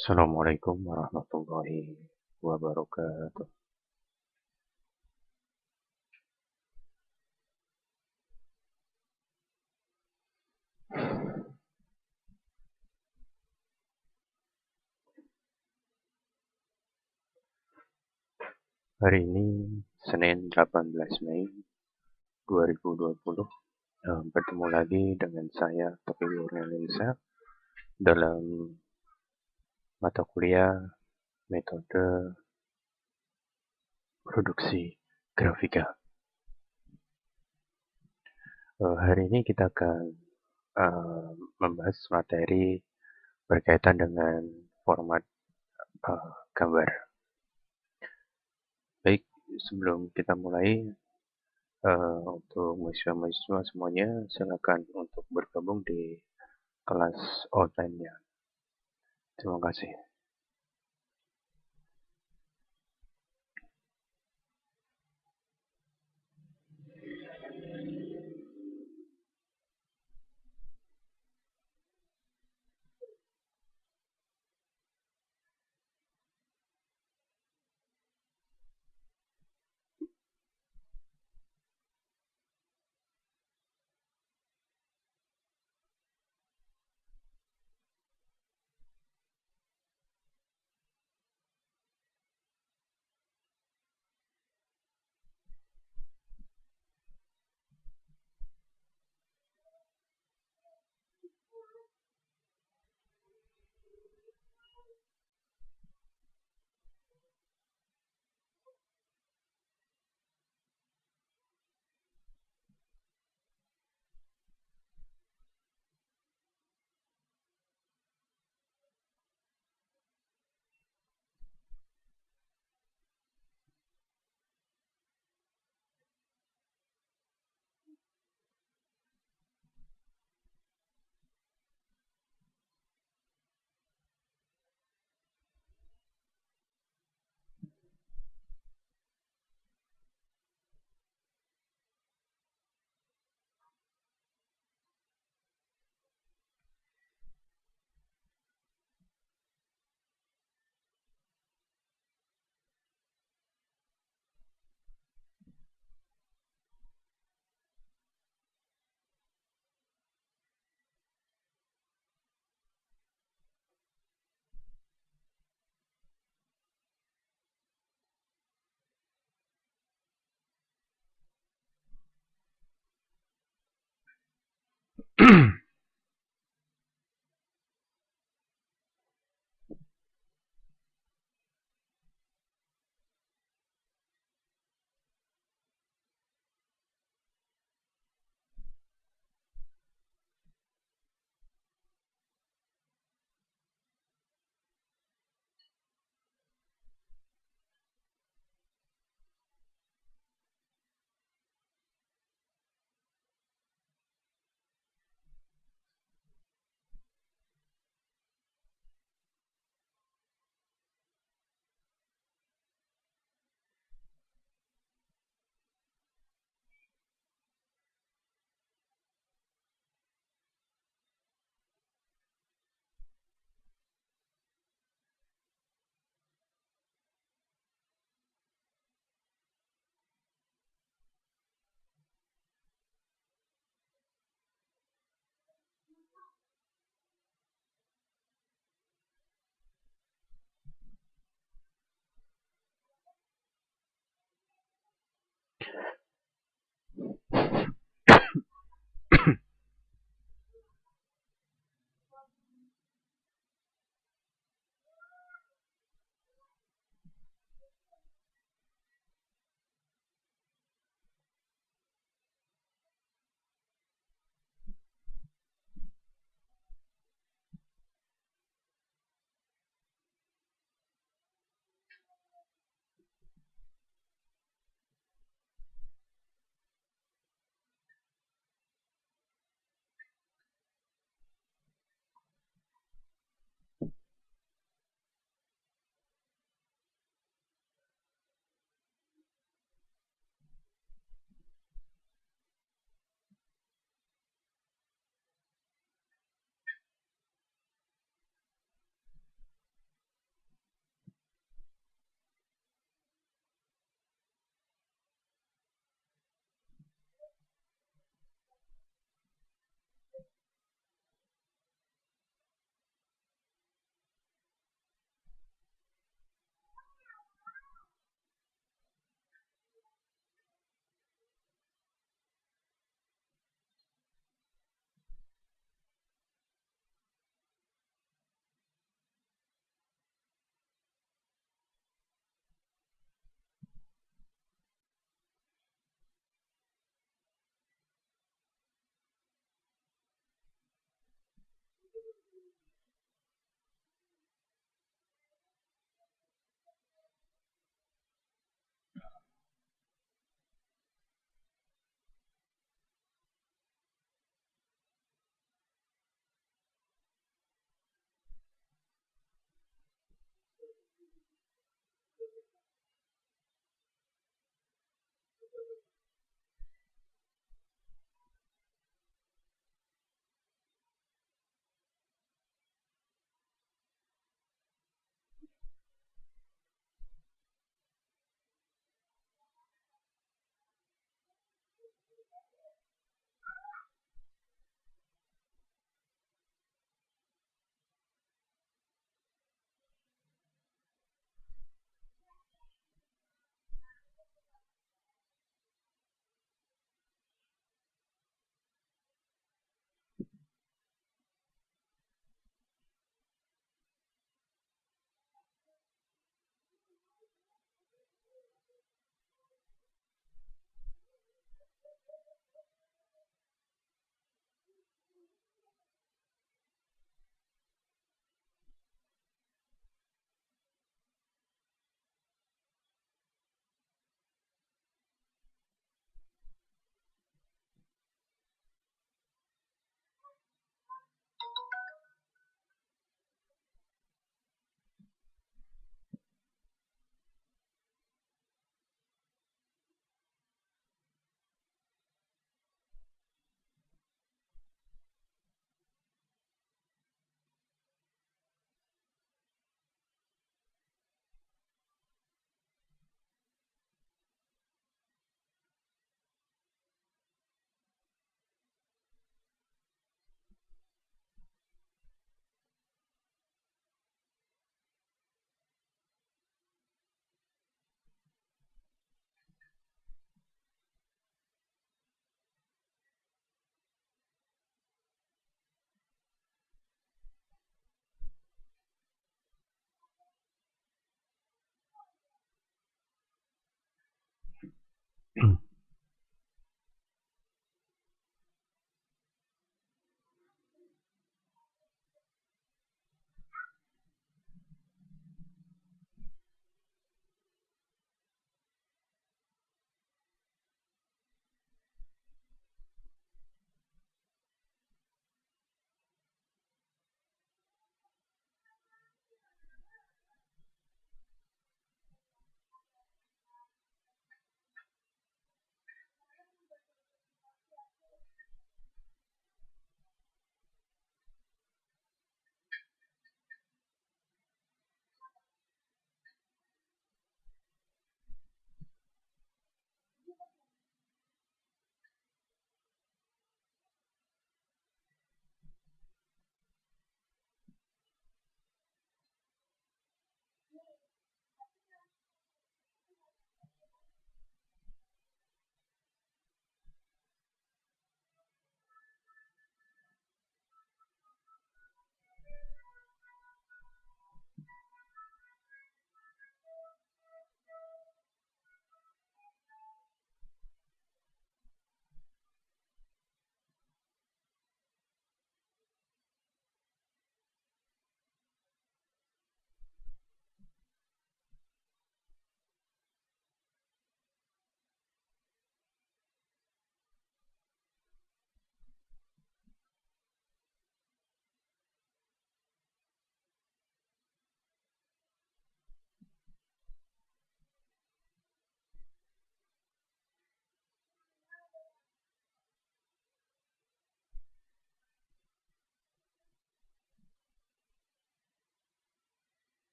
Assalamualaikum warahmatullahi wabarakatuh. Hari ini Senin 18 Mei 2020. Bertemu lagi dengan saya Topi Nurliansyah dalam mata kuliah metode produksi grafika. Hari ini kita akan membahas materi berkaitan dengan format gambar. Baik, sebelum kita mulai, untuk mahasiswa-mahasiswa semuanya, silakan untuk bergabung di kelas online-nya. Terima kasih.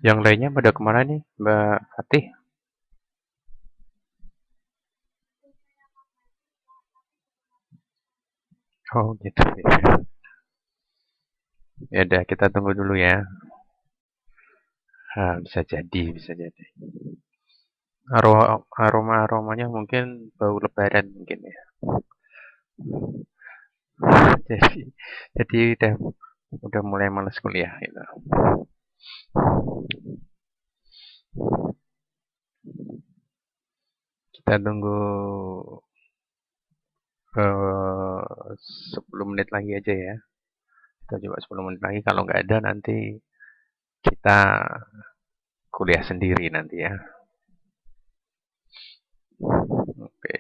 Yang lainnya pada kemana nih, Mbak Fatih? Oh gitu ya. Ya udah kita tunggu dulu ya. Ah, bisa jadi, bisa jadi. Aroma-aromanya mungkin bau lebaran mungkin ya. Jadi jadi udah mulai males kuliah gitu. Kita tunggu 10 menit lagi aja ya. Kita coba 10 menit lagi. Kalau nggak ada nanti kita kuliah sendiri nanti ya. Oke.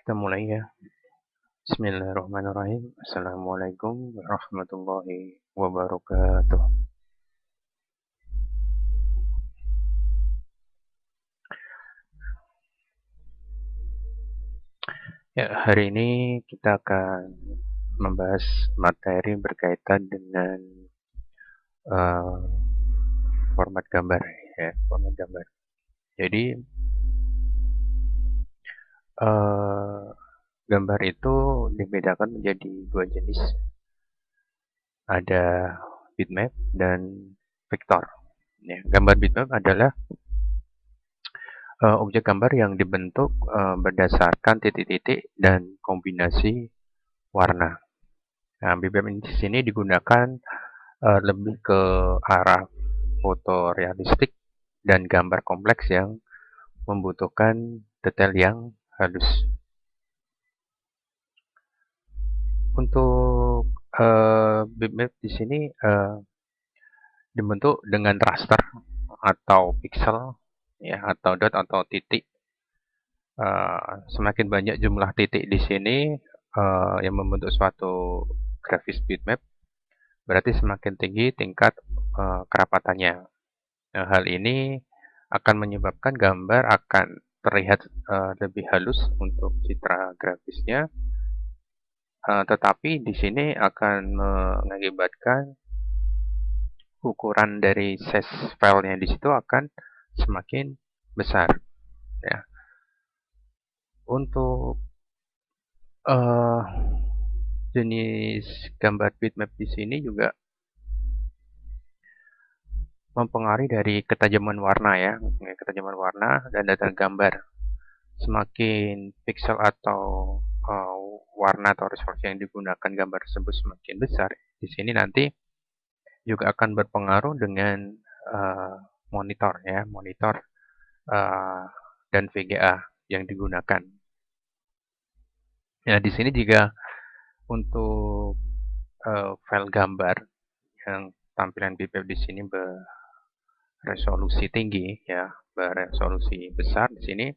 Kita mulai ya. Bismillahirrahmanirrahim. Assalamualaikum warahmatullahi wabarakatuh. Ya, hari ini kita akan membahas materi berkaitan dengan uh, format gambar ya, format gambar. Jadi gambar itu dibedakan menjadi dua jenis. Ada bitmap dan vektor. Ya, gambar bitmap adalah objek gambar yang dibentuk berdasarkan titik-titik dan kombinasi warna. Nah, bitmap ini di sini digunakan lebih ke arah foto realistik dan gambar kompleks yang membutuhkan detail yang halus. Untuk bitmap di sini dibentuk dengan raster atau pixel ya, atau dot atau titik. Semakin banyak jumlah titik di sini yang membentuk suatu grafis bitmap, berarti semakin tinggi tingkat kerapatannya. Nah, hal ini akan menyebabkan gambar akan terlihat lebih halus untuk citra grafisnya, tetapi di sini akan mengakibatkan ukuran dari size filenya di situ akan semakin besar. Ya. Untuk jenis gambar bitmap di sini juga mempengaruhi dari ketajaman warna ya, ketajaman warna dan detail gambar. Semakin pixel atau warna atau resolusi yang digunakan gambar tersebut semakin besar, di sini nanti juga akan berpengaruh dengan monitor ya, monitor dan VGA yang digunakan. Ya, di sini juga untuk file gambar yang tampilan bitmap di sini beresolusi tinggi ya, beresolusi besar di sini.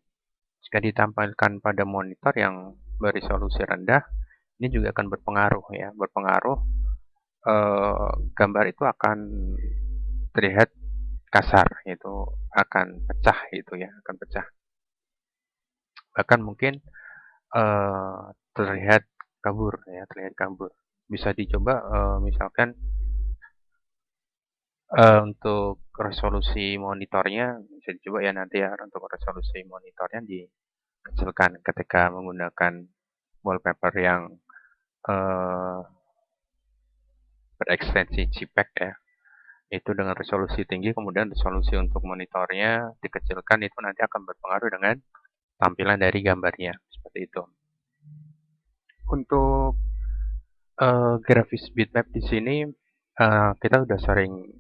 Jika ditampilkan pada monitor yang beresolusi rendah, ini juga akan berpengaruh ya, berpengaruh gambar itu akan terlihat kasar, itu akan pecah itu ya, akan pecah. Bahkan mungkin terlihat kabur ya, terlihat kabur. Bisa dicoba misalkan untuk resolusi monitornya bisa dicoba ya nanti ya, untuk resolusi monitornya dikecilkan ketika menggunakan wallpaper yang berekstensi JPEG ya, itu dengan resolusi tinggi, kemudian resolusi untuk monitornya dikecilkan, itu nanti akan berpengaruh dengan tampilan dari gambarnya seperti itu. Untuk grafis bitmap di sini kita sudah sering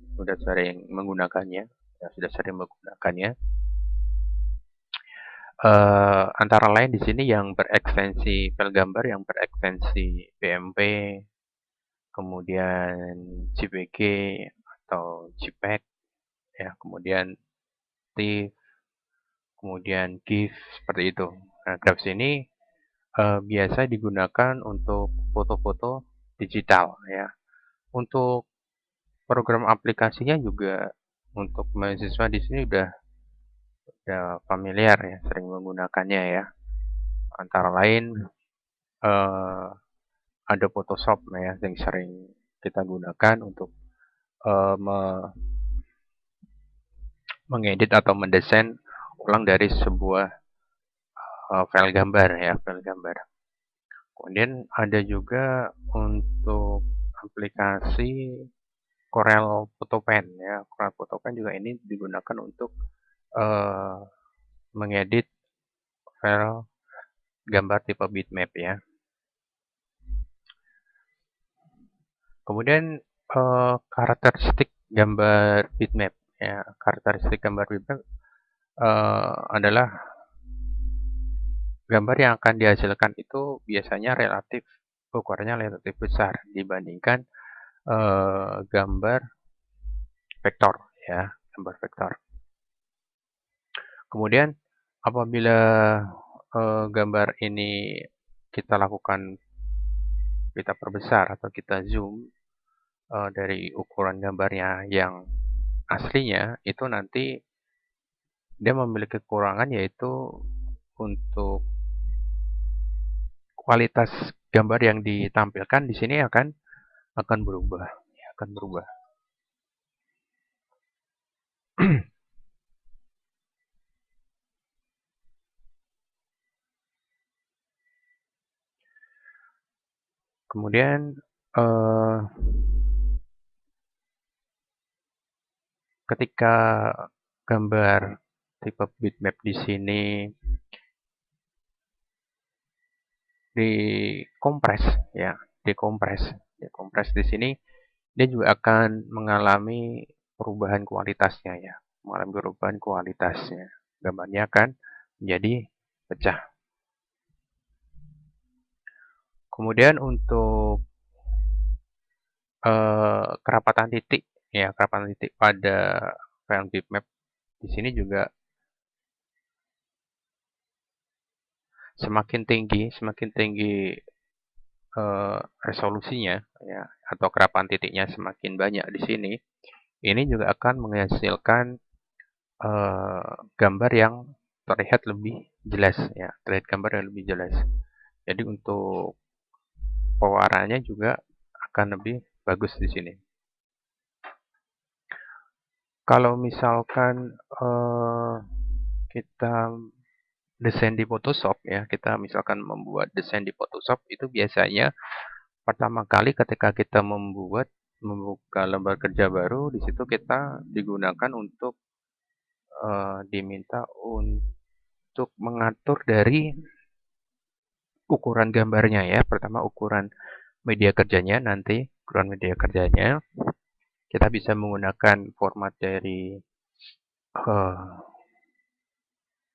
menggunakannya, ya, sudah sering menggunakannya. Antara lain di sini yang berekstensi file gambar yang berekstensi BMP, kemudian JPG atau JPEG, ya, kemudian TIFF, kemudian GIF seperti itu. Nah, grafis ini biasa digunakan untuk foto-foto digital ya. Untuk program aplikasinya juga untuk mahasiswa di sini udah familiar ya, sering menggunakannya ya. Antara lain ada Photoshop ya yang sering kita gunakan untuk mengedit atau mendesain ulang dari sebuah file gambar ya, file gambar. Kemudian ada juga untuk aplikasi Corel Photopen ya. Corel Photopen juga ini digunakan untuk mengedit file gambar tipe bitmap ya. Kemudian karakteristik gambar bitmap ya. Karakteristik gambar bitmap adalah gambar yang akan dihasilkan itu biasanya ukurannya relatif besar dibandingkan gambar vektor ya, gambar vektor. Kemudian apabila gambar ini kita lakukan, kita perbesar atau kita zoom dari ukuran gambarnya yang aslinya, itu nanti dia memiliki kekurangan, yaitu untuk kualitas gambar yang ditampilkan di sini akan berubah, ya, akan berubah. Kemudian ketika gambar tipe bitmap di sini dikompres, ya, dikompres di sini, dia juga akan mengalami perubahan kualitasnya, ya, mengalami perubahan kualitasnya. Gambarnya akan menjadi pecah. Kemudian untuk kerapatan titik, ya, kerapatan titik pada file bitmap di sini juga semakin tinggi resolusinya, ya, atau kerapatan titiknya semakin banyak di sini, ini juga akan menghasilkan gambar yang terlihat lebih jelas, ya, terlihat gambar yang lebih jelas. Jadi untuk pewarnaannya juga akan lebih bagus di sini. Kalau misalkan kita desain di Photoshop, ya, kita misalkan membuat desain di Photoshop, itu biasanya pertama kali ketika kita membuka lembar kerja baru, di situ kita digunakan untuk diminta untuk mengatur dari ukuran gambarnya, ya. Pertama ukuran media kerjanya, nanti ukuran media kerjanya kita bisa menggunakan format dari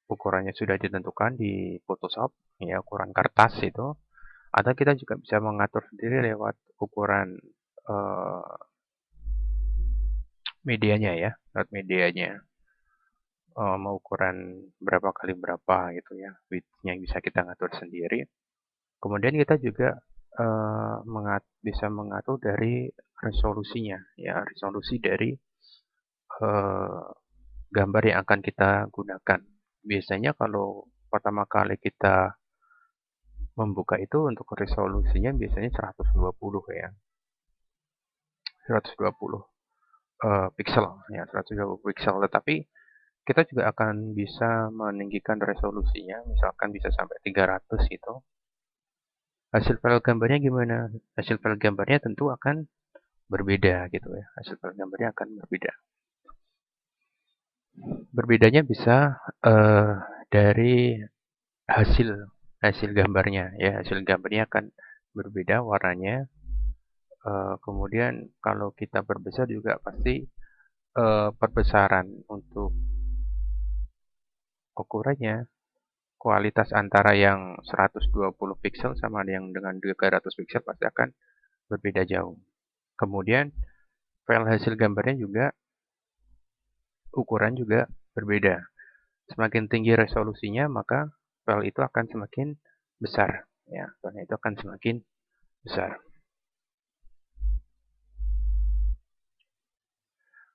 ukurannya sudah ditentukan di Photoshop, ya, ukuran kertas itu, atau kita juga bisa mengatur sendiri lewat ukuran medianya, ya, lewat medianya. Mau ukuran berapa kali berapa gitu, ya, width-nya bisa kita ngatur sendiri. Kemudian kita juga bisa mengatur dari resolusinya, ya, resolusi dari gambar yang akan kita gunakan. Biasanya kalau pertama kali kita membuka itu untuk resolusinya biasanya 120, ya. 120 pixel, ya, 120 pixel. Tetapi kita juga akan bisa meninggikan resolusinya, misalkan bisa sampai 300 itu. Hasil file gambarnya gimana? Hasil file gambarnya tentu akan berbeda gitu, ya. Hasil file gambarnya akan berbeda. Berbedanya bisa dari hasil hasil gambarnya, ya. Hasil gambarnya akan berbeda warnanya. Kemudian kalau kita perbesar juga pasti perbesaran untuk ukurannya, kualitas antara yang 120 pixel sama yang dengan 300 pixel pasti akan berbeda jauh. Kemudian file hasil gambarnya juga ukuran juga berbeda. Semakin tinggi resolusinya, maka file itu akan semakin besar, ya. File itu akan semakin besar.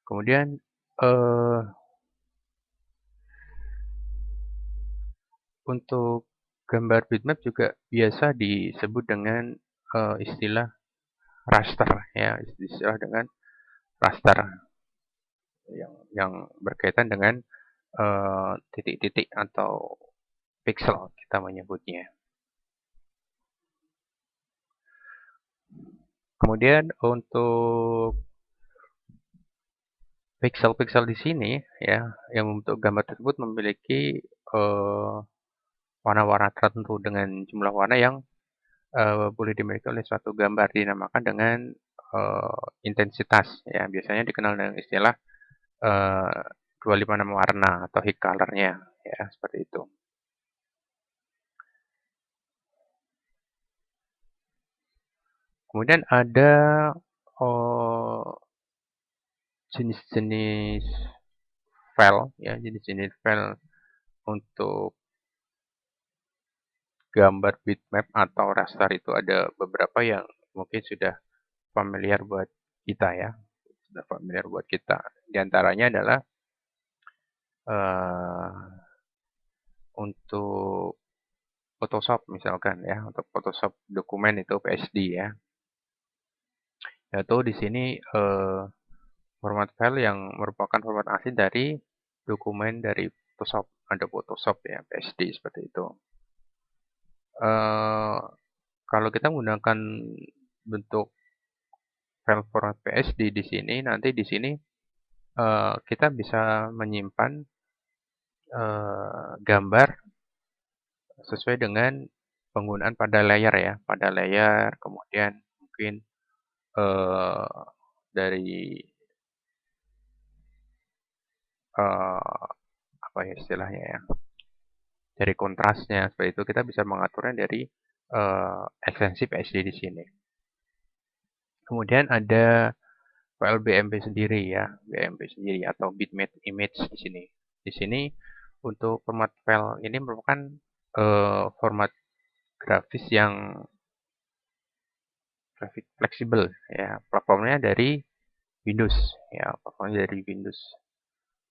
Kemudian untuk gambar bitmap juga biasa disebut dengan istilah raster, ya, istilah dengan raster yang berkaitan dengan titik-titik atau pixel kita menyebutnya. Kemudian untuk pixel-pixel di sini, ya, yang membentuk gambar tersebut memiliki warna-warna tertentu dengan jumlah warna yang boleh dimiliki oleh suatu gambar, dinamakan dengan intensitas, ya, biasanya dikenal dengan istilah 256 warna atau high color-nya, ya, seperti itu. Kemudian ada jenis-jenis file, ya, jenis-jenis file untuk gambar bitmap atau raster itu ada beberapa yang mungkin sudah familiar buat kita ya, sudah familiar buat kita. Di antaranya adalah untuk Photoshop misalkan ya, untuk Photoshop dokumen itu PSD ya. Yaitu di sini format file yang merupakan format asli dari dokumen dari Photoshop, ada Photoshop ya, PSD seperti itu. Kalau kita menggunakan bentuk file format PSD di sini, nanti di sini kita bisa menyimpan gambar sesuai dengan penggunaan pada layer ya, pada layer, kemudian mungkin dari apa ya istilahnya ya, dari kontrasnya seperti itu kita bisa mengaturnya dari ekstensi PSD di sini. Kemudian ada file BMP sendiri ya, BMP sendiri atau bitmap image di sini. Di sini untuk format file ini merupakan format grafis yang grafik fleksibel ya, platformnya dari Windows ya, platformnya dari Windows.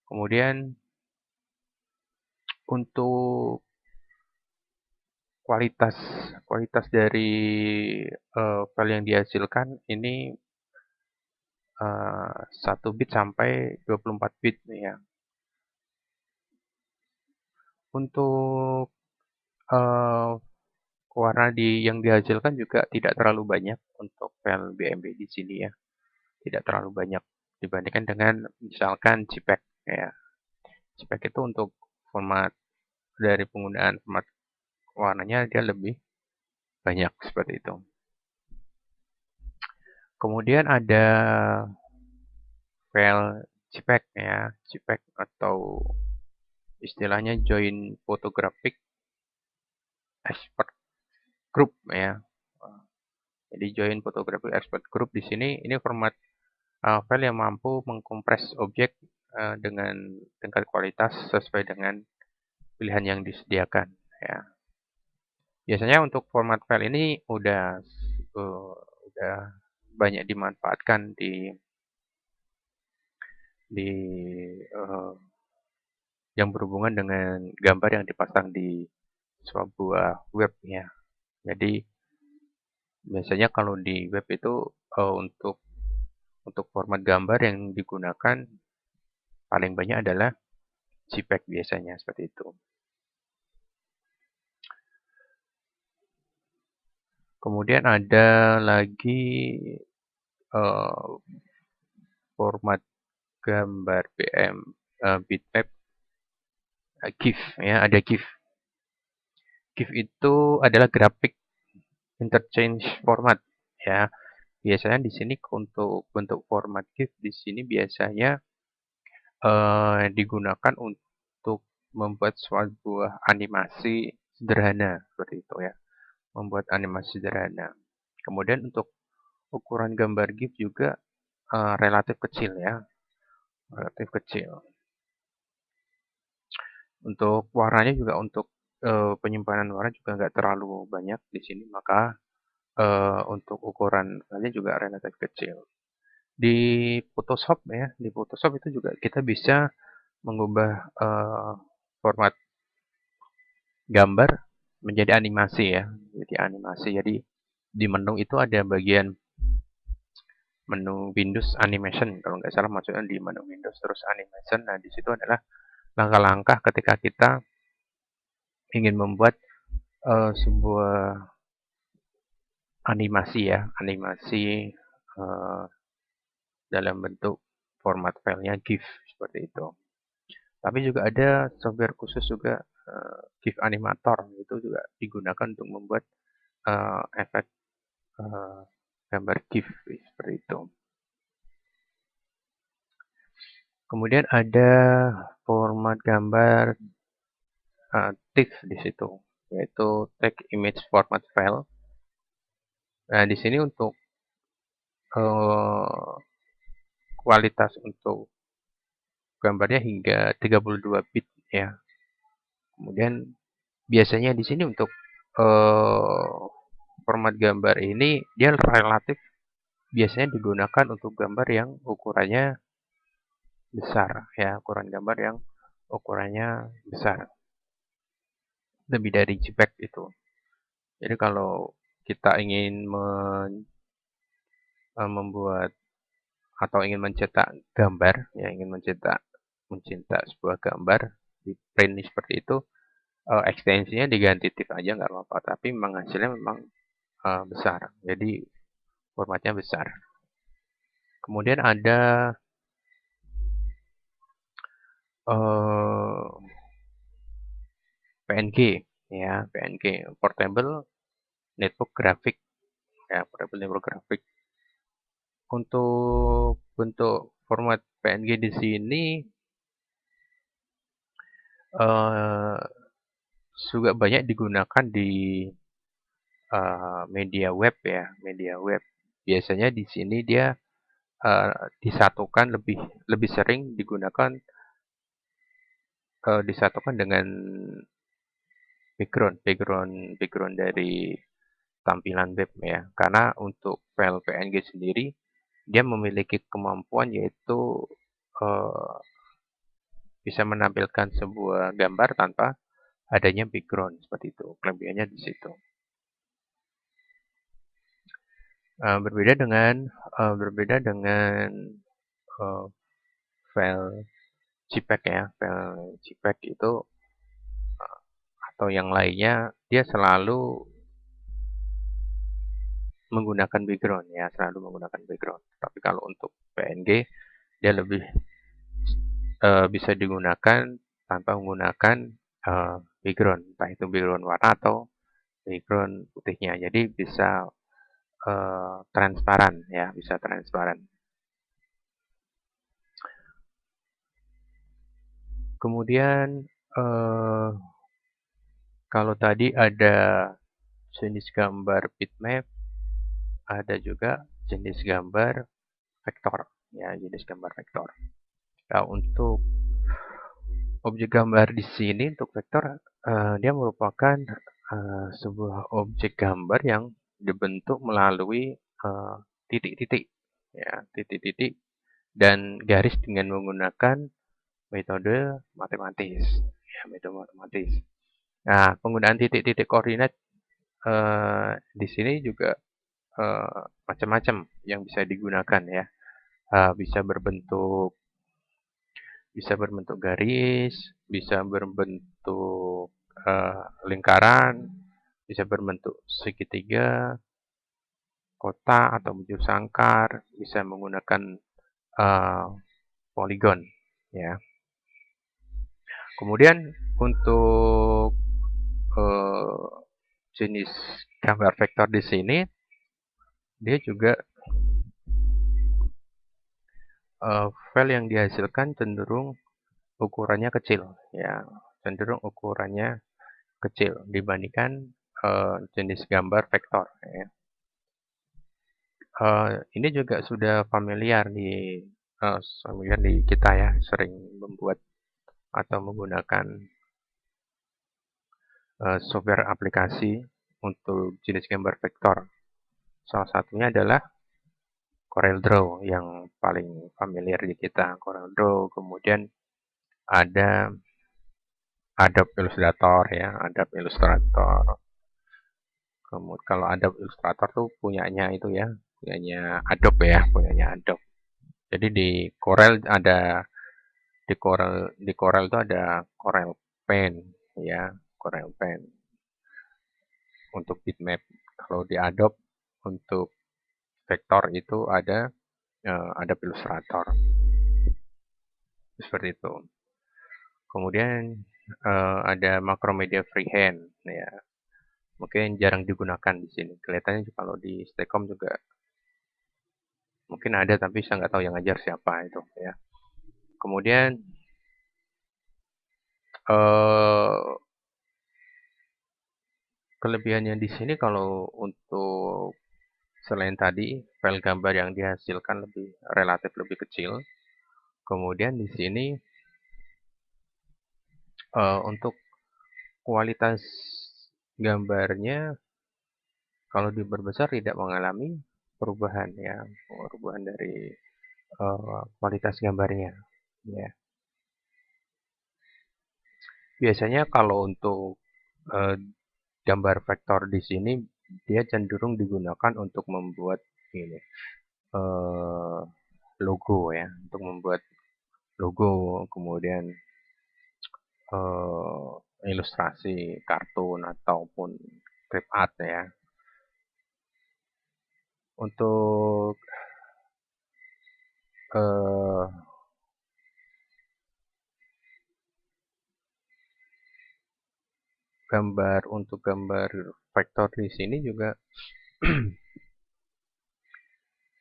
Kemudian untuk kualitas dari file yang dihasilkan ini 1 bit sampai 24 bit ya. Untuk warna yang dihasilkan juga tidak terlalu banyak untuk file BMP di sini ya. Tidak terlalu banyak dibandingkan dengan misalkan JPEG ya. JPEG itu untuk format dari penggunaan format warnanya dia lebih banyak seperti itu. Kemudian ada file JPEG ya, JPEG atau istilahnya Joint Photographic Expert Group ya. Jadi Joint Photographic Expert Group di sini ini format file yang mampu mengkompres objek dengan tingkat kualitas sesuai dengan pilihan yang disediakan ya. Biasanya untuk format file ini udah banyak dimanfaatkan di yang berhubungan dengan gambar yang dipasang di sebuah web ya. Jadi biasanya kalau di web itu untuk format gambar yang digunakan paling banyak adalah JPEG biasanya seperti itu. Kemudian ada lagi format gambar bitmap GIF ya, ada GIF. GIF itu adalah graphic interchange format ya. Biasanya di sini untuk bentuk format GIF di sini biasanya digunakan untuk membuat sebuah animasi sederhana seperti itu ya. Membuat animasi sederhana. Kemudian untuk ukuran gambar GIF juga relatif kecil ya. Relatif kecil. Untuk warnanya juga untuk penyimpanan warna juga nggak terlalu banyak di sini, maka untuk ukuran filenya juga relatif kecil. Di Photoshop ya, di Photoshop itu juga kita bisa mengubah format gambar menjadi animasi ya, jadi animasi. Jadi di menu itu ada bagian menu Windows Animation kalau nggak salah maksudnya di menu Windows terus Animation. Nah di situ adalah langkah-langkah ketika kita ingin membuat sebuah animasi ya, animasi dalam bentuk format filenya GIF seperti itu. Tapi juga ada software khusus juga GIF Animator itu juga digunakan untuk membuat efek gambar GIF seperti itu. Kemudian ada format gambar TIFF di situ, yaitu Text Image Format File. Nah, di sini untuk kualitas untuk gambarnya hingga 32 bit ya. Kemudian biasanya di sini untuk eh, format gambar ini dia relatif biasanya digunakan untuk gambar yang ukurannya besar ya, ukuran gambar yang ukurannya besar, lebih dari JPEG itu. Jadi kalau kita ingin membuat atau ingin mencetak gambar, ya ingin mencetak sebuah gambar di print seperti itu, ekstensinya diganti TIFF aja nggak apa-apa, tapi memang hasilnya memang besar. Jadi formatnya besar. Kemudian ada PNG, ya PNG, Portable Network Graphic, ya Portable Network Graphic. Untuk bentuk format PNG di sini eh, juga banyak digunakan di media web ya, media web. Biasanya di sini dia disatukan lebih lebih sering digunakan disatukan dengan background dari tampilan web ya. Karena untuk file PNG sendiri dia memiliki kemampuan yaitu eh, bisa menampilkan sebuah gambar tanpa adanya background seperti itu. Kelebihannya di situ. Berbeda dengan uh, file JPEG ya, file JPEG itu atau yang lainnya dia selalu menggunakan background ya, selalu menggunakan background. Tapi kalau untuk PNG dia lebih bisa digunakan tanpa menggunakan background, entah itu background warna atau background putihnya. Jadi bisa transparan ya, bisa transparan. Kemudian kalau tadi ada jenis gambar bitmap, ada juga jenis gambar vektor ya, jenis gambar vektor. Nah, untuk objek gambar di sini untuk vektor dia merupakan sebuah objek gambar yang dibentuk melalui titik-titik ya, titik-titik dan garis dengan menggunakan metode matematis ya, metode matematis. Nah, penggunaan titik-titik koordinat di sini juga macam-macam yang bisa digunakan ya. Bisa berbentuk garis, bisa berbentuk lingkaran, bisa berbentuk segitiga, kotak atau bujur sangkar, bisa menggunakan uh, poligon ya. Kemudian untuk uh, jenis gambar vektor di sini dia juga file yang dihasilkan cenderung ukurannya kecil ya, cenderung ukurannya kecil dibandingkan jenis gambar vektor ya. Ini juga sudah familiar di kita ya, sering membuat atau menggunakan software aplikasi untuk jenis gambar vektor. Salah satunya adalah CorelDRAW yang paling familiar di kita. CorelDRAW, kemudian ada Adobe Illustrator ya, Adobe Illustrator. Kemudian kalau Adobe Illustrator tuh punyanya itu ya, punyanya Adobe ya, punyanya Adobe. Jadi di Corel itu ada Corel Pen ya, Corel Pen untuk bitmap. Kalau di Adobe untuk vektor itu ada Illustrator seperti itu. Kemudian ada Macromedia Freehand ya, mungkin jarang digunakan di sini. Kelihatannya kalau di Stekom juga mungkin ada, tapi saya nggak tahu yang ngajar siapa itu ya. Kemudian kelebihannya di sini kalau untuk selain tadi file gambar yang dihasilkan relatif lebih kecil, kemudian di sini untuk kualitas gambarnya kalau diperbesar tidak mengalami perubahan ya, perubahan dari kualitas gambarnya ya. Biasanya kalau untuk eh, gambar vektor di sini dia cenderung digunakan untuk membuat ini eh, logo ya, untuk membuat logo, kemudian ilustrasi kartun ataupun strip art ya. Untuk eh, untuk gambar vektor di sini juga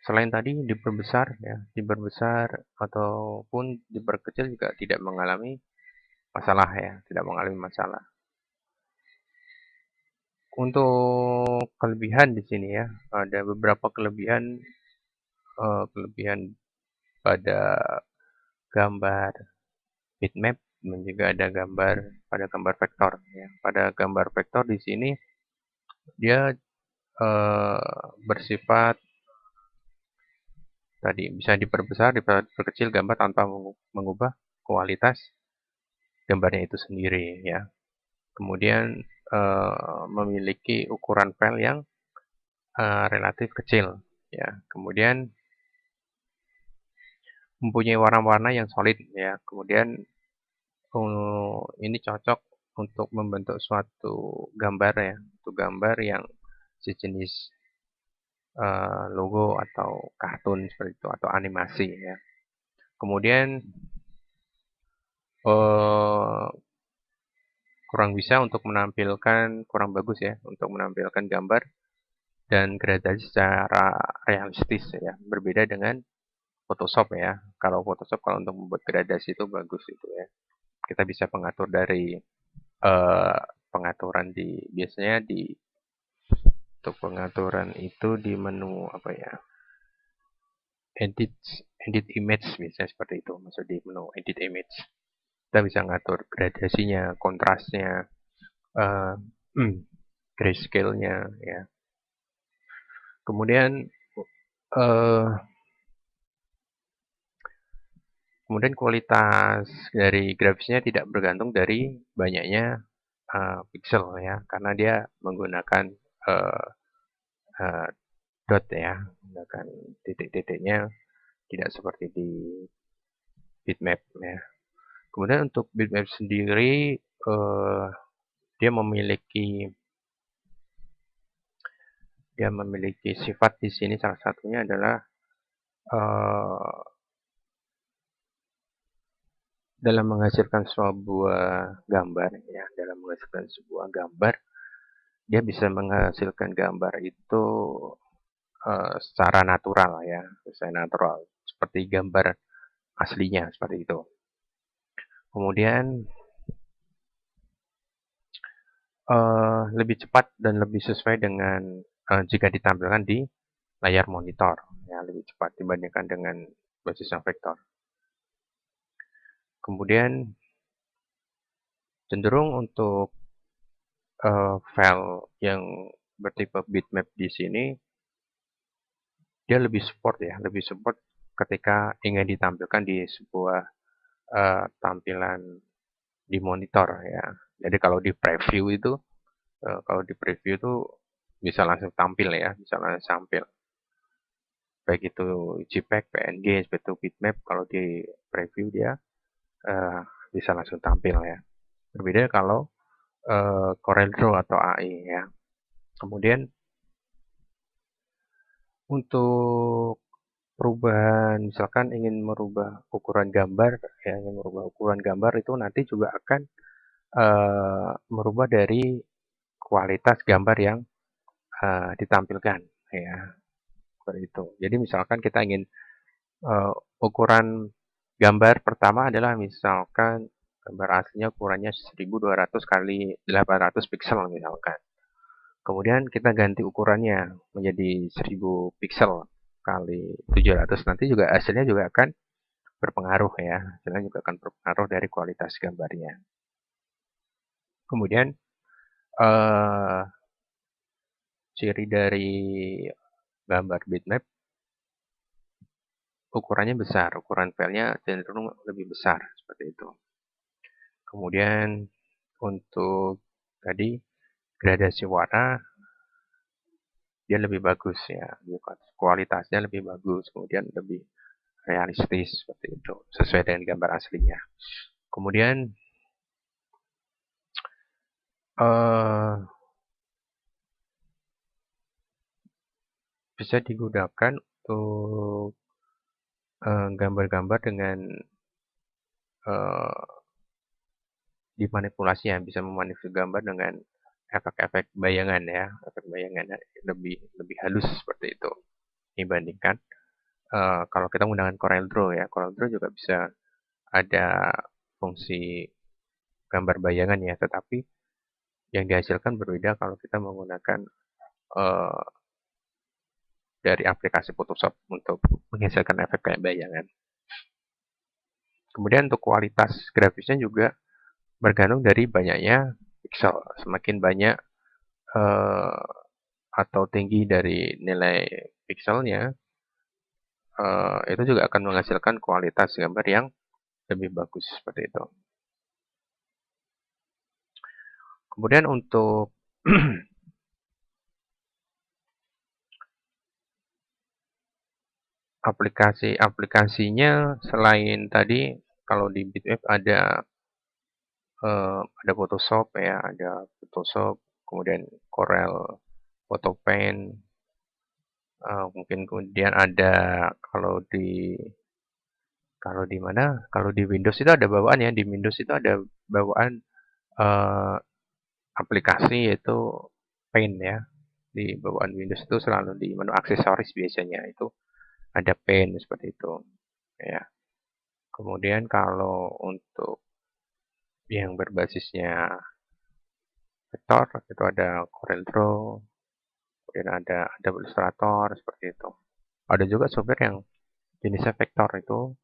selain tadi diperbesar ataupun diperkecil juga tidak mengalami masalah ya, tidak mengalami masalah. Untuk kelebihan di sini ya, ada beberapa kelebihan pada gambar bitmap dan juga ada pada gambar vektor ya. Pada gambar vektor di sini dia bersifat tadi bisa diperbesar, diperkecil gambar tanpa mengubah kualitas gambarnya itu sendiri ya. Kemudian memiliki ukuran file yang relatif kecil ya. Kemudian mempunyai warna-warna yang solid ya. Kemudian ini cocok untuk membentuk suatu gambar ya, untuk gambar yang sejenis logo atau kartun seperti itu atau animasi ya. Kemudian eh, kurang bagus ya untuk menampilkan gambar dan gradasi secara realistis ya. Berbeda dengan Photoshop ya. Kalau untuk membuat gradasi itu bagus itu ya. Kita bisa mengatur dari eh, pengaturan biasanya untuk pengaturan itu di menu apa ya? Edit edit image biasanya seperti itu. Maksud di menu edit image. Kita bisa ngatur gradasinya, kontrasnya, uh, grayscale-nya ya. Kemudian uh, kemudian kualitas dari grafisnya tidak bergantung dari banyaknya pixel ya, karena dia menggunakan uh, uh, dot ya, menggunakan titik-titiknya tidak seperti di bitmap ya. Kemudian untuk bitmap sendiri dia memiliki sifat di sini salah satunya adalah uh, dalam menghasilkan dalam menghasilkan sebuah gambar dia bisa menghasilkan gambar itu secara natural ya, secara natural seperti gambar aslinya seperti itu. Kemudian lebih cepat dan lebih sesuai dengan jika ditampilkan di layar monitor ya, lebih cepat dibandingkan dengan basis vektor. Kemudian cenderung untuk file yang bertipe bitmap di sini dia lebih support ketika ingin ditampilkan di sebuah tampilan di monitor ya. Jadi kalau di preview itu bisa langsung tampil ya, bisa langsung tampil. Baik itu JPEG, PNG, seperti itu bitmap, kalau di preview dia uh, bisa langsung tampil ya. Berbeda kalau CorelDRAW atau AI ya. Kemudian untuk perubahan, misalkan ingin merubah ukuran gambar, ya, ingin merubah ukuran gambar itu nanti juga akan merubah dari kualitas gambar yang ditampilkan, ya, seperti itu. Jadi misalkan kita ingin ukuran gambar pertama adalah misalkan gambar aslinya ukurannya 1200 kali 800 pixel misalkan. Kemudian kita ganti ukurannya menjadi 1000 pixel kali 700, nanti juga hasilnya juga akan berpengaruh ya. Hasilnya juga akan berpengaruh dari kualitas gambarnya. Kemudian eh ciri dari gambar bitmap ukurannya besar, ukuran filenya cenderung lebih besar seperti itu. Kemudian untuk tadi gradasi warna dia lebih bagus ya, kualitasnya lebih bagus, kemudian lebih realistis seperti itu, sesuai dengan gambar aslinya. Kemudian eh, bisa digunakan untuk gambar-gambar dengan eh, dimanipulasi ya, bisa memanipulasi gambar dengan efek-efek bayangan ya, efek bayangan lebih lebih halus seperti itu dibandingkan kalau kita menggunakan Corel Draw ya. Corel Draw juga bisa ada fungsi gambar bayangan ya, tetapi yang dihasilkan berbeda kalau kita menggunakan uh, dari aplikasi Photoshop untuk menghasilkan efek kayak bayangan. Kemudian untuk kualitas grafisnya juga bergantung dari banyaknya pixel. Semakin banyak uh, atau tinggi dari nilai pixelnya, itu juga akan menghasilkan kualitas gambar yang lebih bagus seperti itu. Kemudian untuk aplikasi-aplikasinya selain tadi kalau di Bitwave ada Photoshop ya, ada Photoshop, kemudian Corel, Photopaint, mungkin kemudian ada kalau di kalau di mana? Kalau di Windows itu ada bawaan ya, di Windows itu ada bawaan eh, aplikasi yaitu Paint ya. Di bawaan Windows itu selalu di menu aksesoris biasanya itu ada Paint seperti itu ya. Kemudian kalau untuk yang berbasisnya vektor itu ada Corel Draw, kemudian ada Adobe Illustrator seperti itu. Ada juga software yang jenisnya vektor itu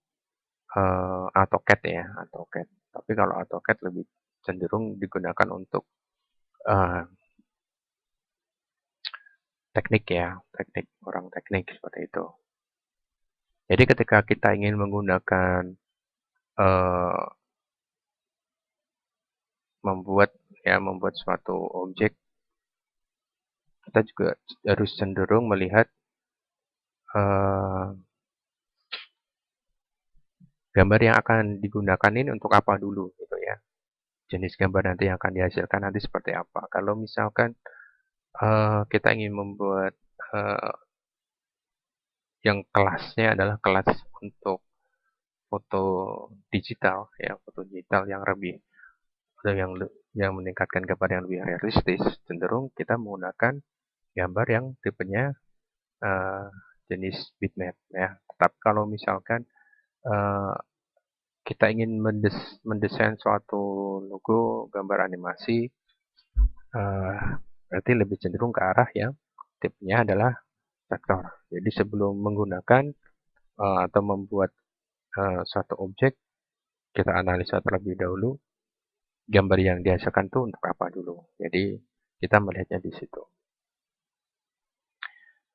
AutoCAD ya, AutoCAD. Tapi kalau AutoCAD lebih cenderung digunakan untuk uh, teknik ya, teknik orang teknik seperti itu. Jadi ketika kita ingin menggunakan uh, membuat suatu objek, kita juga harus cenderung melihat uh, gambar yang akan digunakan ini untuk apa dulu gitu ya. Jenis gambar nanti yang akan dihasilkan nanti seperti apa. Kalau misalkan kita ingin membuat uh, yang kelasnya adalah kelas untuk foto digital ya, foto digital yang lebih atau yang meningkatkan gambar yang lebih realistis, cenderung kita menggunakan gambar yang tipenya uh, jenis bitmap ya. Tetapi kalau misalkan uh, kita ingin mendesain suatu logo, gambar animasi, berarti lebih cenderung ke arah yang tipenya adalah vektor. Jadi sebelum menggunakan atau membuat suatu objek, kita analisa terlebih dahulu gambar yang dihasilkan itu untuk apa dulu. Jadi kita melihatnya di situ.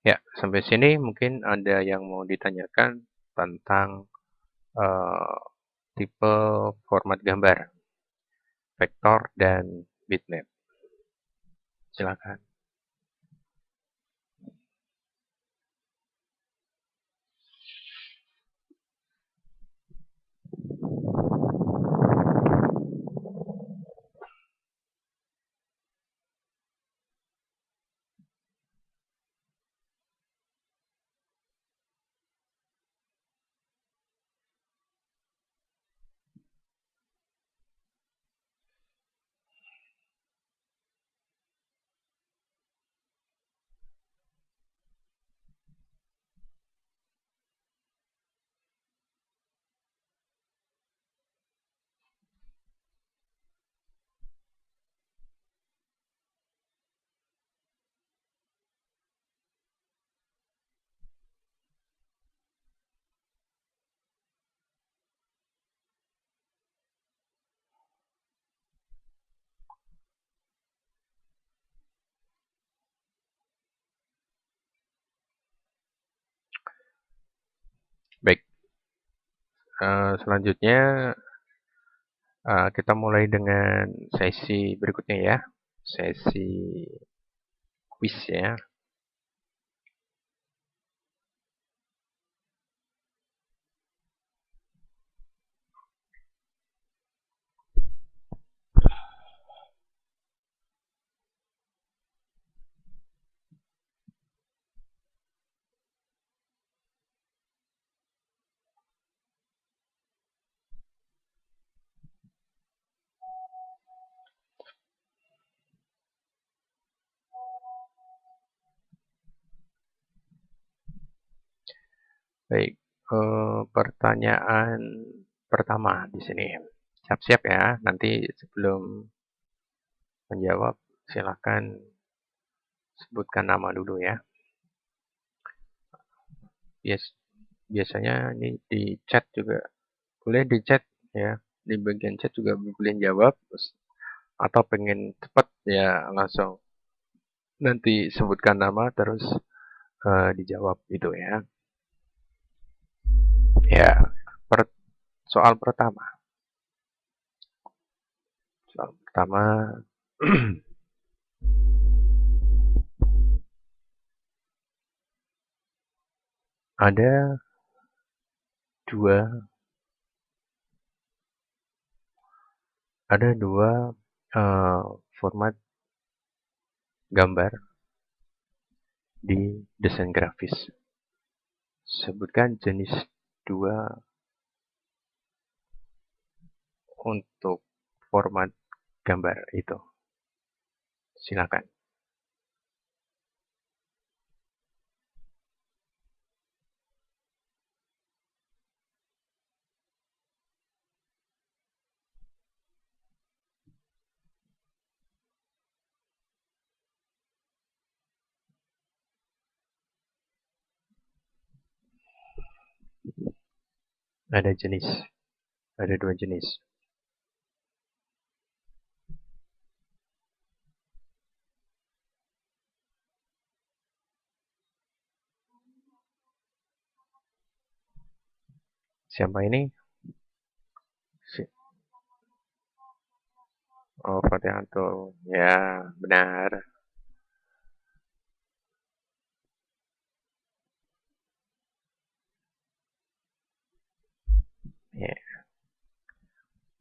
Ya, sampai sini mungkin ada yang mau ditanyakan tentang uh, tipe format gambar, vektor dan bitmap. Silakan. Baik, selanjutnya kita mulai dengan sesi berikutnya ya. Sesi quiz ya. Baik, pertanyaan pertama di sini. Siap-siap ya, nanti sebelum menjawab silakan sebutkan nama dulu ya. Biasanya ini di chat juga, boleh di chat ya, di bagian chat juga boleh jawab, atau pengen cepat ya langsung nanti sebutkan nama terus dijawab gitu ya. Ya, per, soal pertama. Soal pertama, ada dua uh, format gambar di desain grafis. Sebutkan jenis dua untuk format gambar itu. Silakan. Ada jenis, ada dua jenis. Siapa ini? Oh, Fatihanto. Ya, benar. Ya.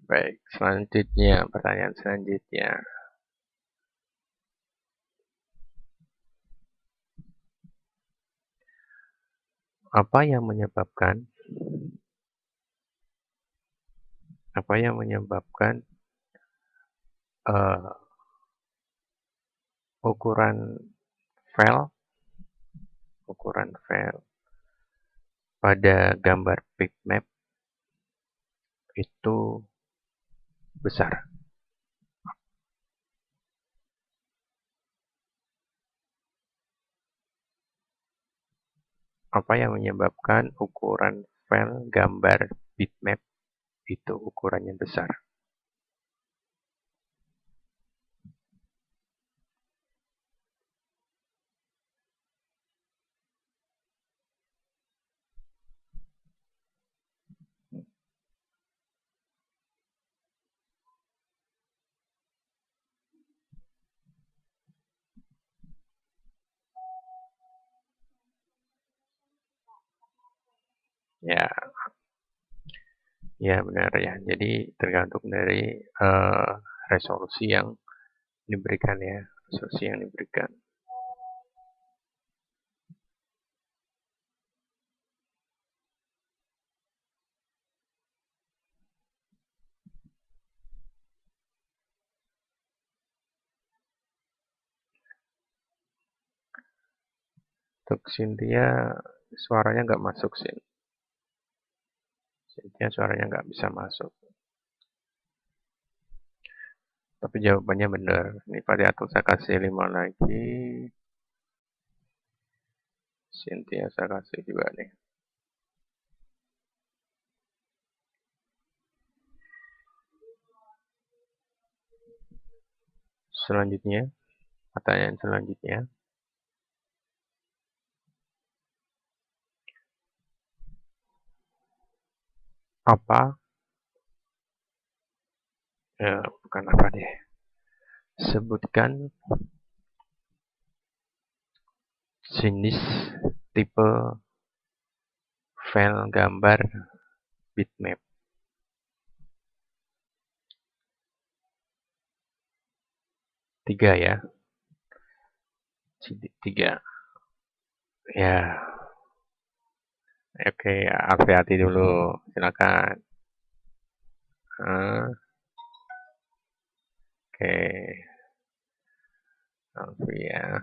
Baik, selanjutnya, pertanyaan selanjutnya. Apa yang menyebabkan uh, ukuran file pada gambar bitmap itu besar? Apa yang menyebabkan ukuran file gambar bitmap itu ukurannya besar? Ya, ya benar ya. Jadi tergantung dari resolusi yang diberikan ya, resolusi yang diberikan. Untuk Cynthia suaranya nggak masuk sih. Cynthia suaranya nggak bisa masuk. Tapi jawabannya benar. Ini pada atur saya kasih 5 lagi. Cynthia saya kasih juga nih. Selanjutnya, pertanyaan selanjutnya. Apa? Ya, bukan apa deh. Sebutkan jenis tipe file gambar bitmap. 3 ya. 3. Ya, oke, hati-hati dulu. Silakan. Oke, Alfia.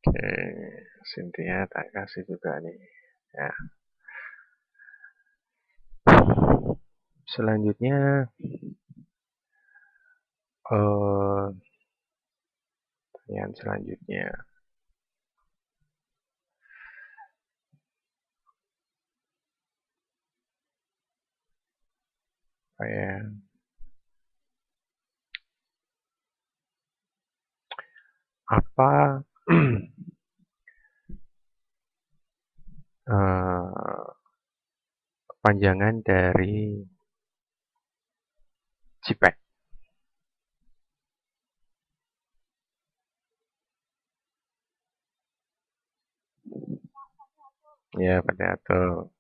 Oke, Cynthia tak kasih juga nih. Ya. Selanjutnya, pertanyaan selanjutnya. Apa ya? Apa panjangan dari JPEG? Ya, pada atau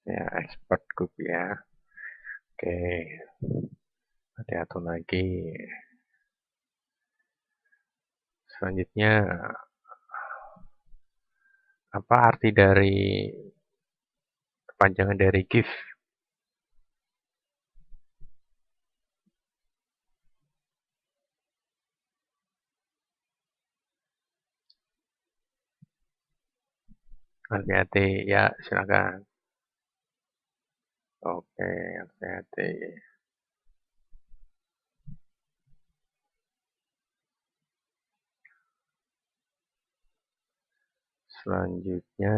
ya export group ya. Oke, ada atau lagi. Selanjutnya, apa arti dari kepanjangan dari GIF? Hati-hati, ya silakan. Oke, hati-hati. Selanjutnya,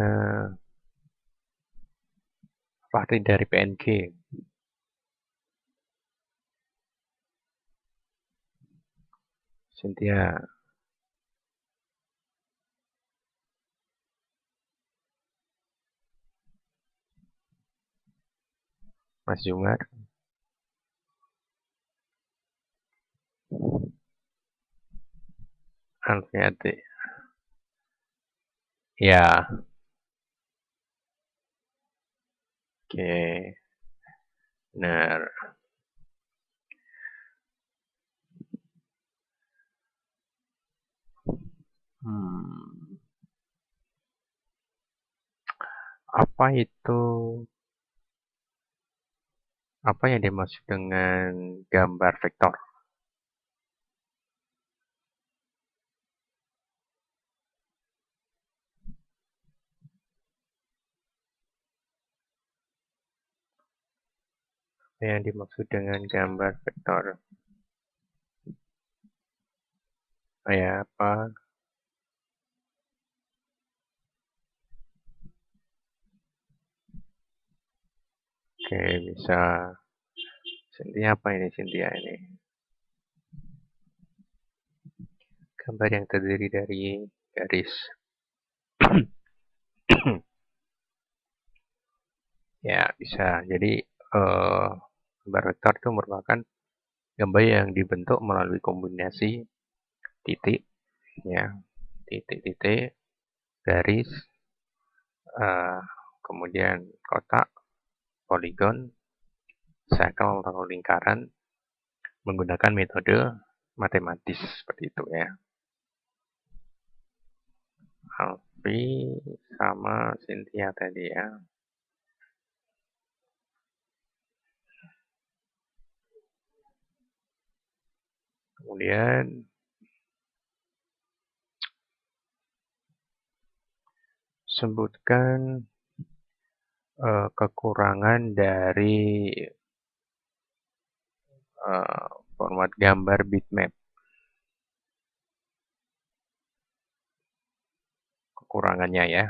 apa arti dari PNG? Cynthia, Mas Jumar, hati-hati. Ya, oke, benar. Hmm, apa itu? Apa yang dimaksud dengan gambar vektor? Apa yang dimaksud dengan gambar vektor? Oh ya, apa? Oke, bisa. Cynthia apa ini Cynthia ini? Gambar yang terdiri dari garis. Ya, bisa. Jadi, gambar vektor itu merupakan gambar yang dibentuk melalui kombinasi titik, ya, titik-titik, garis, eh, kemudian kotak, poligon, circle atau lingkaran menggunakan metode matematis seperti itu ya. Alfi sama Cynthia tadi ya. Kemudian sebutkan kekurangan dari format gambar bitmap. kekurangannya ya.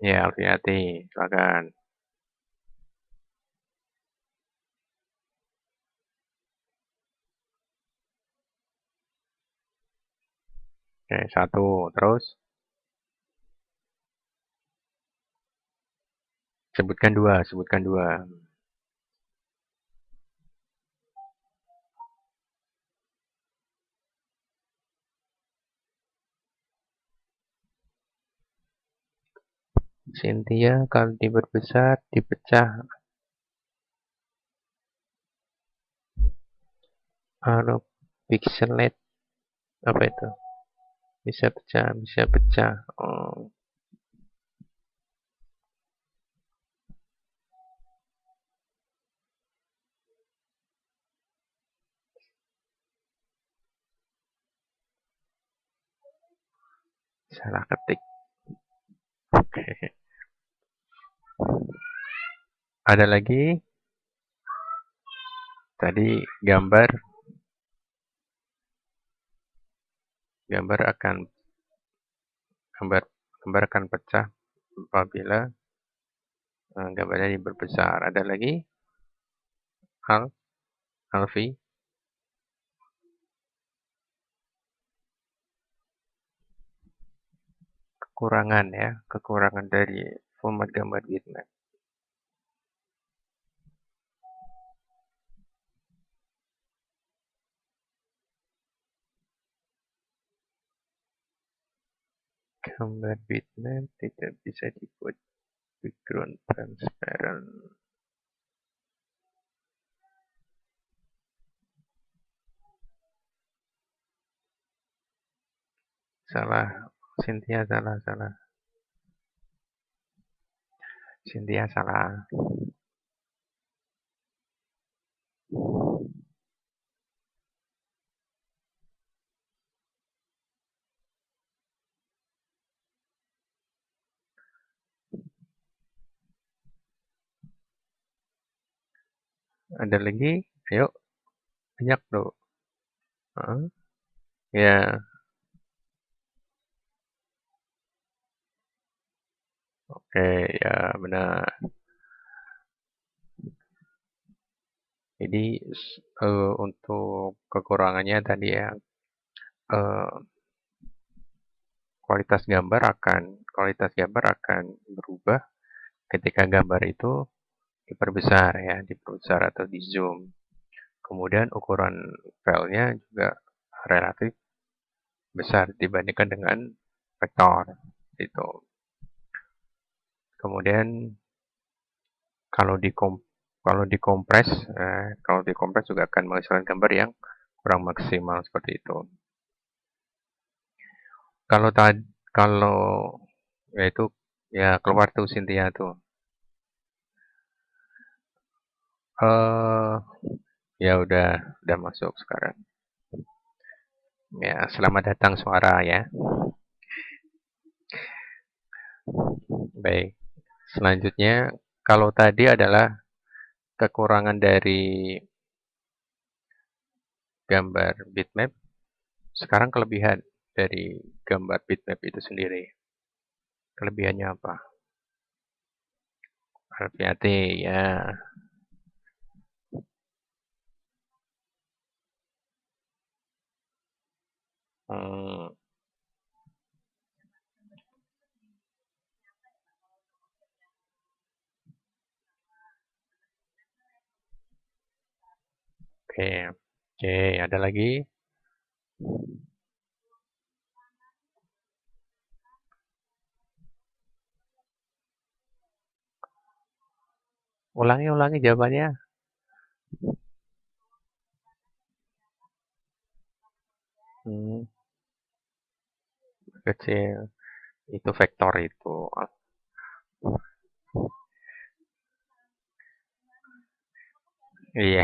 Ya, Alfiati, silakan. Oke, satu. Terus, sebutkan dua, sebutkan dua. Cynthia, kalau diperbesar, dipecah. Anu, pixelate, apa itu? Bisa pecah, bisa pecah. Oh, salah ketik. Oke. Ada lagi? Tadi gambar akan gambar gambar akan pecah apabila gambarnya diperbesar. Ada lagi? Alfi? Kekurangan ya, kekurangan dari format gambar bitmap. Gambar bitmap tidak bisa dibuat background transparent. Salah, Cynthia salah. Cynthia salah. Ada lagi? Ayo, banyak loh. Ya, oke, ya benar. Jadi untuk kekurangannya tadi ya, eh, kualitas gambar akan berubah ketika gambar itu diperbesar atau di zoom. Kemudian ukuran filenya juga relatif besar dibandingkan dengan vektor itu. Kemudian kalau dikom kalau dikompres kalau dikompres juga akan menghasilkan gambar yang kurang maksimal seperti itu. Kalau tadi kalau ya itu ya keluar tuh Cynthia tuh. Eh ya udah masuk sekarang. Ya, selamat datang suara ya. Baik. Selanjutnya kalau tadi adalah kekurangan dari gambar bitmap, sekarang kelebihan dari gambar bitmap itu sendiri. Kelebihannya apa? Hati-hati ya. Hmm, oke. Oke, ada lagi? Ulangi jawabannya. Hmm, kecil. Itu vektor itu. Iya.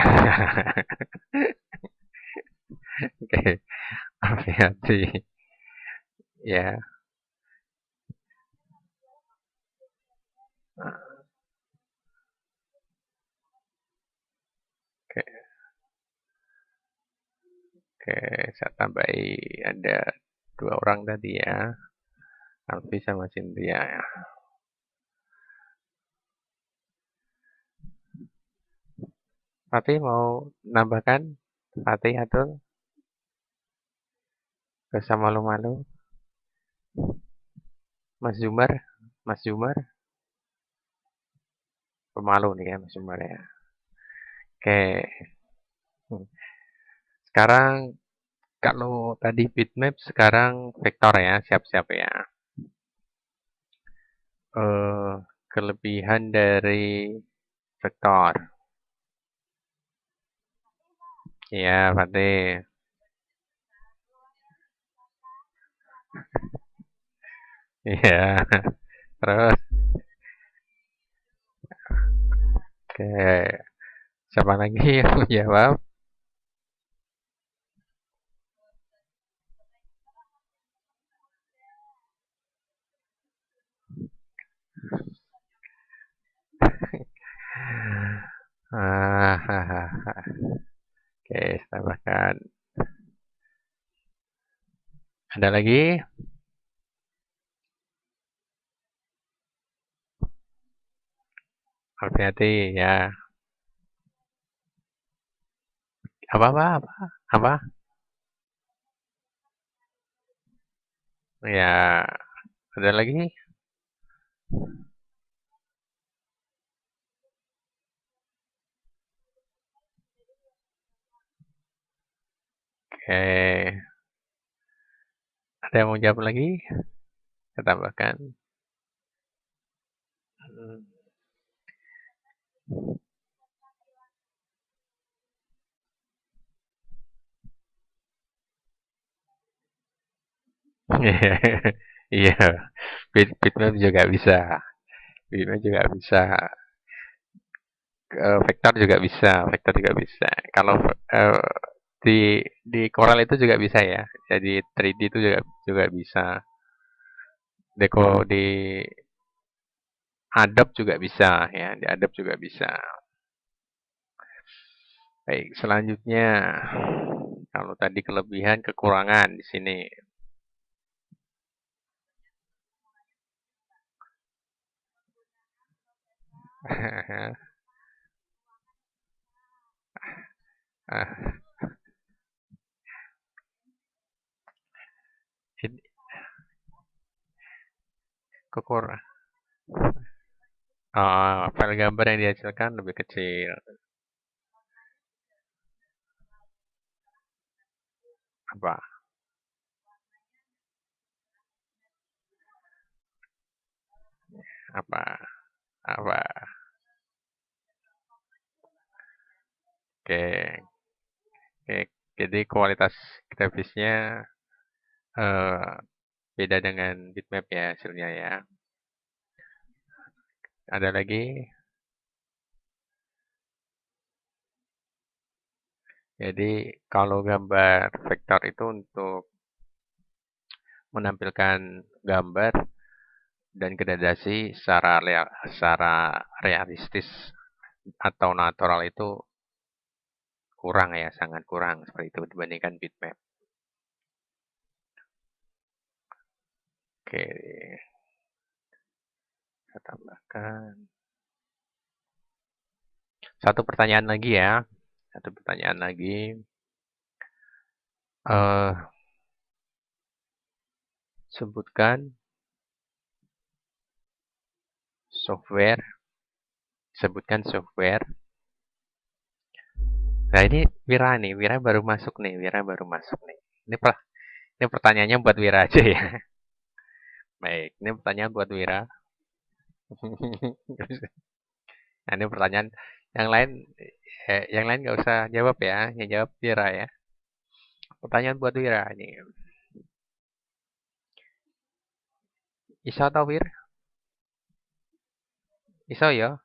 Oke, hati-hati. Ya. Oke. Oke, saya tambahi ada 2 orang tadi ya. Alfi sama Cynthia ya. Fatih mau nambahkan? Fatih atau gak usah malu-malu? Mas Zumar? Mas Zumar? Pemalu nih ya Mas Zumar ya. Oke, sekarang kalau tadi bitmap, sekarang vektor ya, siap-siap ya. Kelebihan dari vektor. Ya, Fatih. Iya. Terus, oke. Siapa lagi yang mau jawab? Oke, tambahkan. Ada lagi? Hati-hati ya. Apa? Apa? Ya, ada lagi? Oke. Ada yang mau jawab lagi? Saya tambahkan. Iya, bitmap juga bisa. Bitmap juga bisa. Vektor juga bisa. Vektor juga bisa. Kalau di Corel itu juga bisa ya. Jadi 3D itu juga bisa. Di Adobe juga bisa ya. Di Adobe juga bisa. Baik, selanjutnya kalau tadi kelebihan kekurangan di sini. Ini kekur file gambar yang dihasilkan lebih kecil. Apa? Apa? Apa? Oke, oke. Jadi kualitas grafisnya eh, beda dengan bitmap ya hasilnya ya. Ada lagi? Jadi kalau gambar vektor itu untuk menampilkan gambar dan gradasi secara realistis atau natural itu kurang ya, sangat kurang seperti itu dibandingkan bitmap. Oke, saya tambahkan. Satu pertanyaan lagi ya. Satu pertanyaan lagi. Eh, sebutkan software. Sebutkan software. Nah ini Wira nih. Wira baru masuk nih. Wira baru masuk nih. Ini pertanyaannya buat Wira aja ya. Baik, ini pertanyaan buat Wira. Nah, ini pertanyaan yang lain nggak usah jawab ya. Yang jawab Wira ya. Pertanyaan buat Wira ini. Iso atau Wir? Iso ya?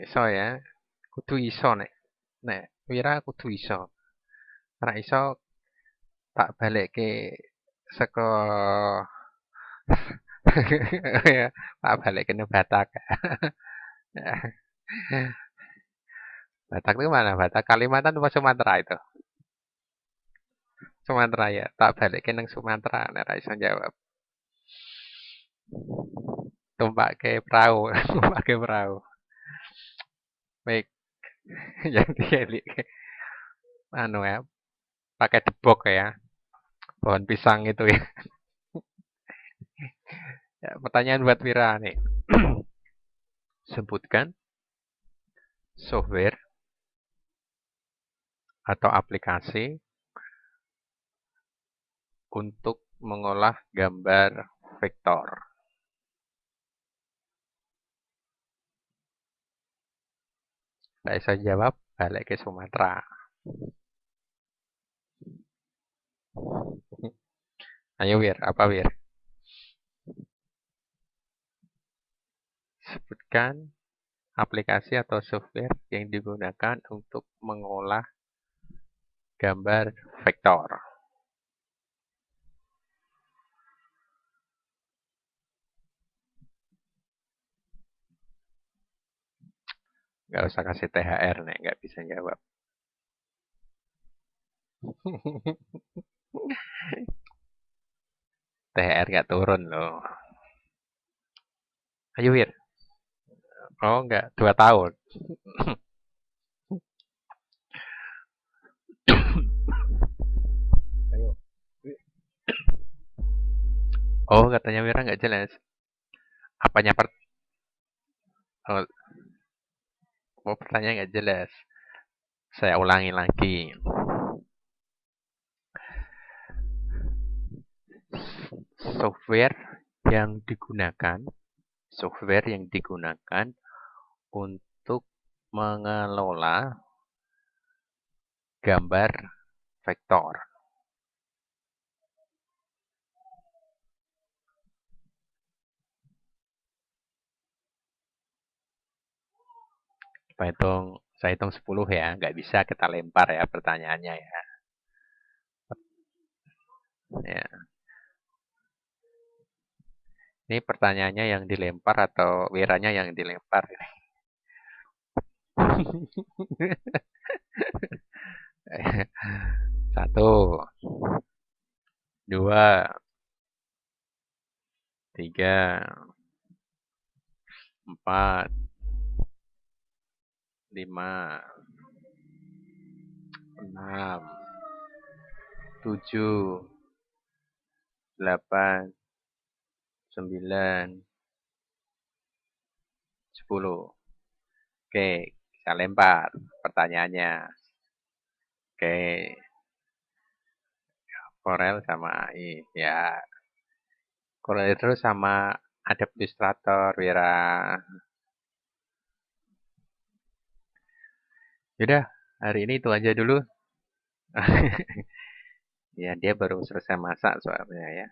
Iso ya. Kudu iso nek. Nek Wira kudu iso. Ora iso tak balekke saka ya, tak balekke nang Batak. Batak itu mana? Batak Kalimantan apa Sumatera itu? Sumatera ya. Tak balikin nang Sumatera, nek ra iso jawab. Tumpak ke perahu, tumpak ke perahu. Baik, yang dielik anu ya, pakai debok ya, pohon pisang itu ya. Ya, pertanyaan buat Wira nih. Sebutkan software atau aplikasi untuk mengolah gambar vektor. Nggak bisa jawab, balik ke Sumatera. Ayo Wir, apa Wir? Sebutkan aplikasi atau software yang digunakan untuk mengolah gambar vektor. Nggak usah kasih THR nih, nggak bisa jawab. THR nggak turun loh. Ayo Wir. Oh nggak, 2 tahun. Ayo. Oh katanya Wira nggak jelas. Apanya oh, oh, pertanyaan nggak jelas. Saya ulangi lagi. Software yang digunakan, software yang digunakan untuk mengelola gambar vektor. Saya hitung 10 ya, nggak bisa kita lempar ya pertanyaannya ya. Ya. Ini pertanyaannya yang dilempar atau wiranya yang dilempar? Satu, dua, tiga, empat, lima, enam, tujuh, delapan, sembilan, 10. Oke, saya lempar pertanyaannya. Oke, Corel sama AI. Ya, Corel itu sama Adobe Illustrator, Wira. Yaudah, hari ini itu aja dulu. Ya, dia baru selesai masak soalnya ya.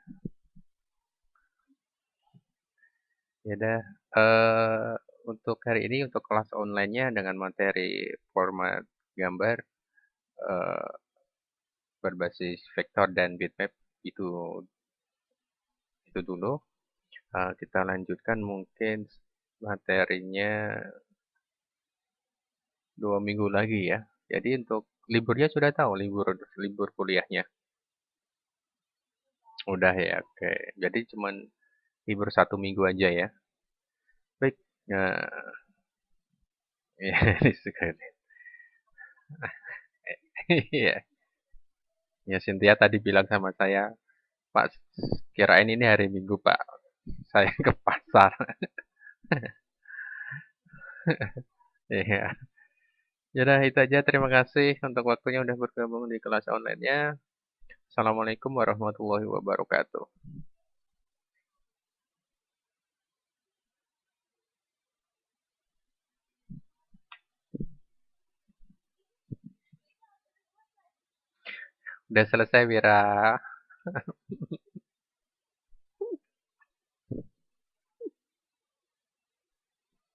Yaudah, eh untuk hari ini untuk kelas online-nya dengan materi format gambar eh, berbasis vektor dan bitmap itu itu dulu. Kita lanjutkan mungkin materinya 2 minggu lagi ya. Jadi untuk liburnya sudah tahu libur libur kuliahnya. Udah ya, oke. Jadi cuman libur 1 minggu aja ya. Baik. Nah, ya, sekali. Iya. Ya, Cynthia tadi bilang sama saya, Pak, kirain ini hari Minggu, Pak. Saya ke pasar. Iya. Yaudah, itu aja. Terima kasih untuk waktunya udah bergabung di kelas online-nya. Assalamualaikum warahmatullahi wabarakatuh. Udah selesai, Wira.